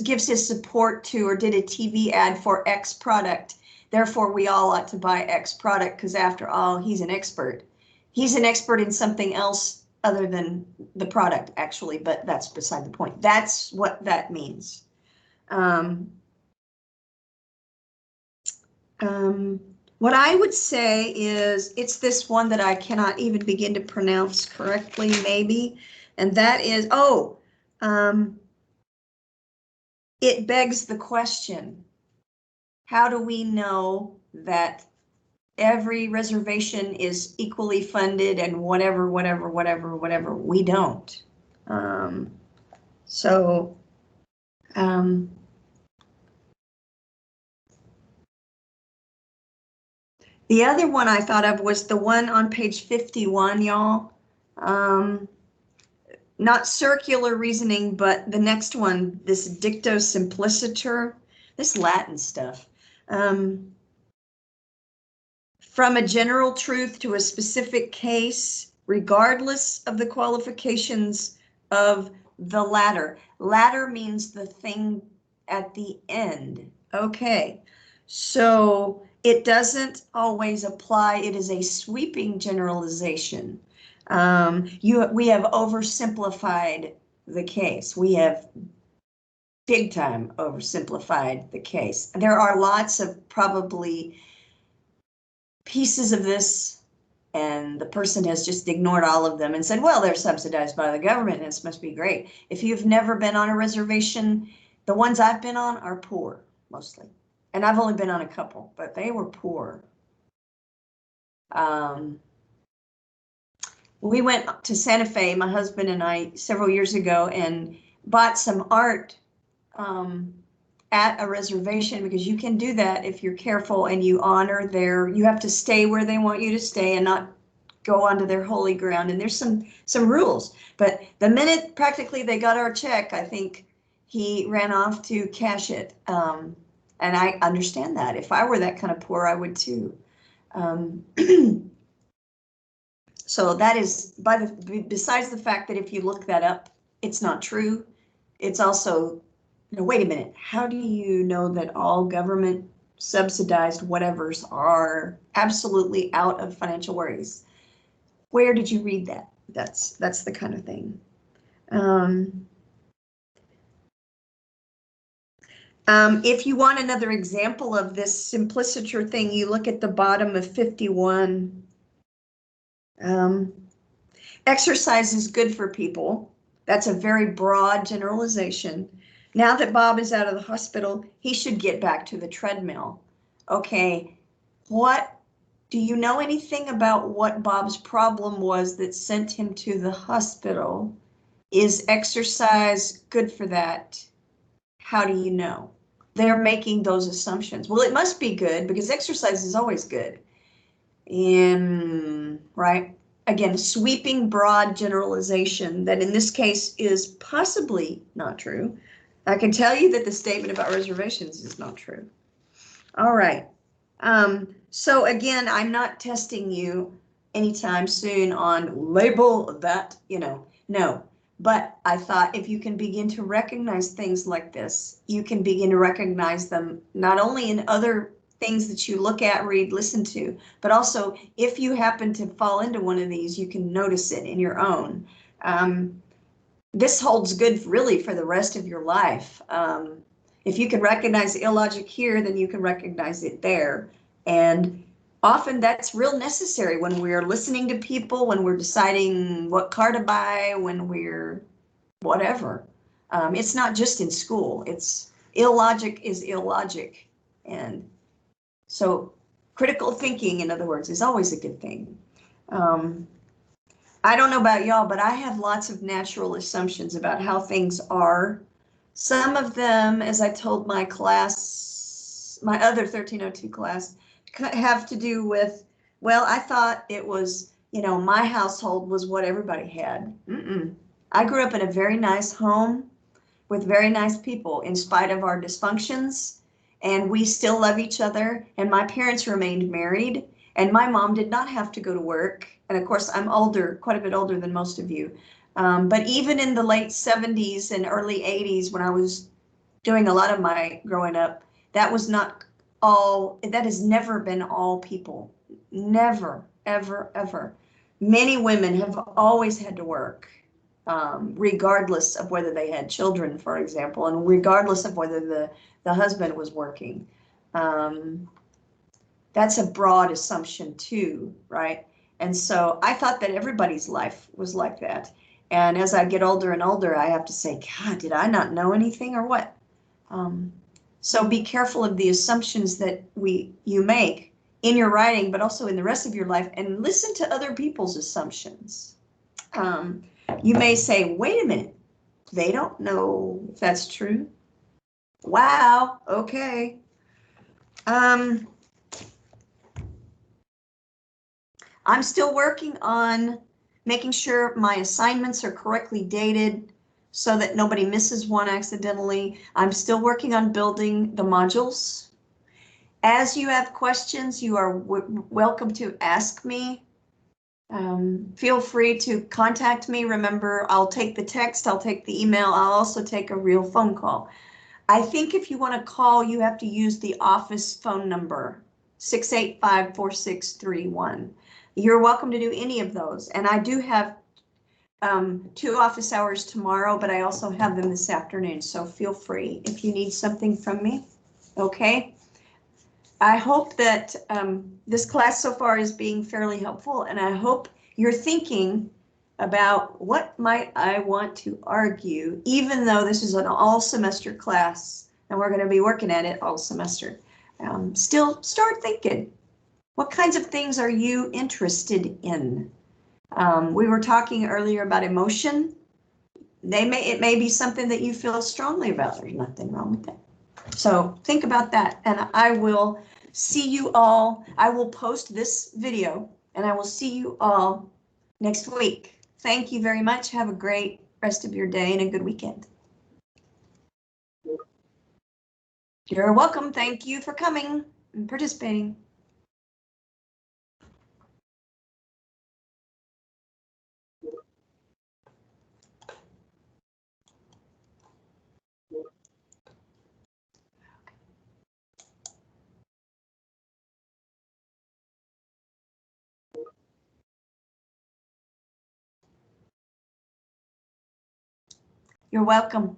gives his support to or did a TV ad for X product, therefore we all ought to buy X product, because after all, he's an expert. He's an expert in something else other than the product, actually, but that's beside the point. That's what that means. What I would say is, it's this one that I cannot even begin to pronounce correctly, maybe, and that is, it begs the question, how do we know that every reservation is equally funded and whatever? We don't. The other one I thought of was the one on page 51, y'all. Not circular reasoning, but the next one, this dicto simpliciter, this Latin stuff. From a general truth to a specific case, regardless of the qualifications of the latter. Latter means the thing at the end. Okay, so it doesn't always apply. It is a sweeping generalization. We have oversimplified the case. We have big time oversimplified the case. There are lots of probably pieces of this, and the person has just ignored all of them and said, well, they're subsidized by the government, and this must be great. If you've never been on a reservation, the ones I've been on are poor, mostly. And I've only been on a couple, but they were poor. We went to Santa Fe, my husband and I, several years ago, and bought some art at a reservation, because you can do that if you're careful and you honor you have to stay where they want you to stay and not go onto their holy ground. And there's some rules, but the minute practically they got our check, I think he ran off to cash it. And I understand that. If I were that kind of poor, I would too. So that is, besides the fact that if you look that up, it's not true. It's also, wait a minute, how do you know that all government subsidized whatevers are absolutely out of financial worries? Where did you read that? That's the kind of thing. If you want another example of this simpliciture thing, you look at the bottom of 51. Exercise is good for people. That's a very broad generalization. Now that Bob is out of the hospital, he should get back to the treadmill. Okay, do you know anything about what Bob's problem was that sent him to the hospital? Is exercise good for that? How do you know? They're making those assumptions. Well, it must be good because exercise is always good. Right? Again, sweeping broad generalization that in this case is possibly not true. I can tell you that the statement about reservations is not true. All right. So again, I'm not testing you anytime soon on label that, no. But I thought if you can begin to recognize things like this, you can begin to recognize them not only in other things that you look at, read, listen to, but also if you happen to fall into one of these, you can notice it in your own. This holds good really for the rest of your life. If you can recognize illogic here, then you can recognize it there. And often that's real necessary when we're listening to people, when we're deciding what car to buy, when we're whatever. It's not just in school. It's illogic is illogic. And so critical thinking, in other words, is always a good thing. I don't know about y'all, but I have lots of natural assumptions about how things are. Some of them, as I told my class, my other 1302 class, have to do with, well, I thought it was, my household was what everybody had. I grew up in a very nice home with very nice people in spite of our dysfunctions, and we still love each other, and my parents remained married, and my mom did not have to go to work. And of course, I'm older, quite a bit older than most of you. But even in the late 70s and early 80s, when I was doing a lot of my growing up, that was not all, that has never been all people. Never, ever, ever. Many women have always had to work, regardless of whether they had children, for example, and regardless of whether the husband was working. That's a broad assumption too, right? And so I thought that everybody's life was like that. And as I get older and older, I have to say, God, did I not know anything or what? So be careful of the assumptions that you make in your writing, but also in the rest of your life, and listen to other people's assumptions. You may say, wait a minute, they don't know if that's true. Wow, okay. I'm still working on making sure my assignments are correctly dated so that nobody misses one accidentally. I'm still working on building the modules. As you have questions, you are welcome to ask me. Feel free to contact me. Remember, I'll take the text, I'll take the email, I'll also take a real phone call. I think if you want to call, you have to use the office phone number, 685-4631. You're welcome to do any of those. And I do have 2 office hours tomorrow, but I also have them this afternoon. So feel free if you need something from me. Okay. I hope that this class so far is being fairly helpful, and I hope you're thinking about what might I want to argue, even though this is an all semester class and we're going to be working at it all semester. Still start thinking, what kinds of things are you interested in? We were talking earlier about emotion. It may be something that you feel strongly about. There's nothing wrong with that. So think about that, and I will see you all. I will post this video, and I will see you all next week. Thank you very much. Have a great rest of your day and a good weekend. You're welcome. Thank you for coming and participating. You're welcome.